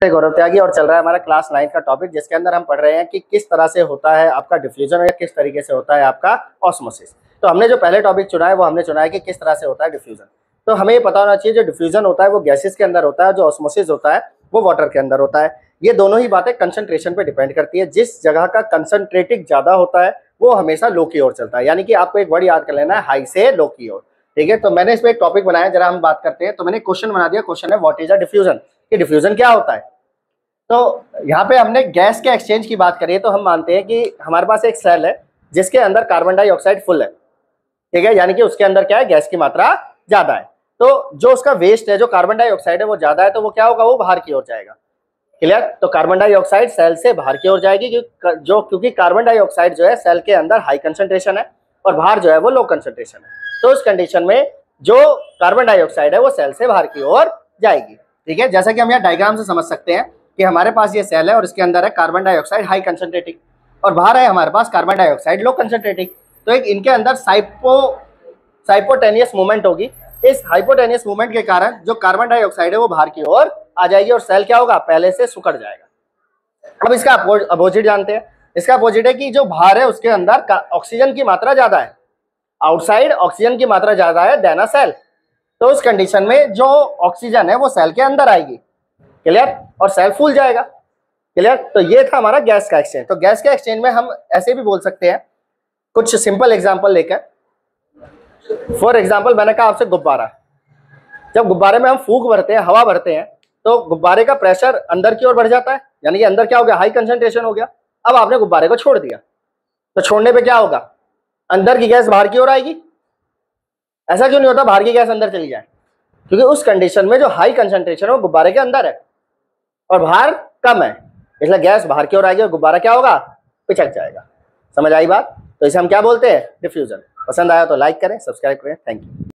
गौरव त्यागी और चल रहा है हमारा क्लास 9 का टॉपिक, जिसके अंदर हम पढ़ रहे हैं कि किस तरह से होता है आपका डिफ्यूजन या किस तरीके से होता है आपका ऑस्मोसिस। तो हमने जो पहले टॉपिक चुना है वो हमने चुना है कि किस तरह से होता है डिफ्यूजन। तो हमें ये पता होना चाहिए जो डिफ्यूजन होता है वो गैसेस के अंदर होता है, जो ऑस्मोसिस होता है वो वाटर के अंदर होता है। ये दोनों ही बातें कंसंट्रेशन पे डिपेंड करती है। जिस जगह का कंसंट्रेटिक ज्यादा होता है वो हमेशा लो की ओर चलता है, यानी कि आपको एक वर्ड याद कर लेना है, हाई से लो की ओर। ठीक है, तो मैंने इसमें एक टॉपिक बनाया, जरा हम बात करते हैं। तो मैंने क्वेश्चन बना दिया, क्वेश्चन है व्हाट इज अ डिफ्यूजन, कि डिफ्यूजन क्या होता है। तो यहाँ पे हमने गैस के एक्सचेंज की बात करी है, तो हम मानते हैं कि हमारे पास एक सेल है जिसके अंदर कार्बन डाइऑक्साइड फुल है। ठीक है, यानी कि उसके अंदर क्या है, गैस की मात्रा ज्यादा है। तो जो उसका वेस्ट है, जो कार्बन डाइऑक्साइड है वो ज्यादा है, तो वो क्या होगा, वो बाहर की ओर जाएगा। क्लियर। तो कार्बन डाइऑक्साइड सेल से बाहर की ओर जाएगी, क्योंकि कार्बन डाइऑक्साइड जो है सेल के अंदर हाई कंसंट्रेशन है और बाहर जो है वो लो कंसंट्रेशन है। तो उस कंडीशन में जो कार्बन डाइऑक्साइड है वो सेल से बाहर की ओर जाएगी। ठीक है, जैसा कि हम यहाँ डायग्राम से समझ सकते हैं कि हमारे पास ये सेल है और इसके अंदर है कार्बन डाइऑक्साइड हाई कंसंट्रेटिंग और बाहर है हमारे पास कार्बन डाइऑक्साइड लो कंसंट्रेटिंग। तो एक इनके अंदर साइपोटेनियस मूवमेंट होगी। इस हाइपोटेनियस मूवमेंट के कारण जो कार्बन डाइऑक्साइड है वो बाहर की ओर आ जाएगी और सेल क्या होगा, पहले से सिकुड़ जाएगा। अब इसका अपोजिट जानते हैं। इसका अपोजिट है कि जो बाहर है उसके अंदर ऑक्सीजन की मात्रा ज्यादा है, आउटसाइड ऑक्सीजन की मात्रा ज्यादा है देन अ सेल। तो उस कंडीशन में जो ऑक्सीजन है वो सेल के अंदर आएगी। क्लियर, और सेल फूल जाएगा। क्लियर। तो ये था हमारा गैस का एक्सचेंज। तो गैस के एक्सचेंज में हम ऐसे भी बोल सकते हैं, कुछ सिंपल एग्जांपल लेकर। फॉर एग्जांपल मैंने कहा आपसे गुब्बारा, जब गुब्बारे में हम फूंक भरते हैं, हवा भरते हैं, तो गुब्बारे का प्रेशर अंदर की ओर बढ़ जाता है, यानी कि अंदर क्या हो गया, हाई कंसंट्रेशन हो गया। अब आपने गुब्बारे को छोड़ दिया, तो छोड़ने पे क्या होगा, अंदर की गैस बाहर की ओर आएगी। ऐसा क्यों नहीं होता बाहर की गैस अंदर चली जाए, क्योंकि उस कंडीशन में जो हाई कंसंट्रेशन है वो गुब्बारे के अंदर है और बाहर कम है, इसलिए गैस बाहर की ओर आएगी और गुब्बारा क्या होगा, पिचक जाएगा। समझ आई बात। तो इसे हम क्या बोलते हैं, डिफ्यूजन। पसंद आया तो लाइक करें, सब्सक्राइब करें। Thank you.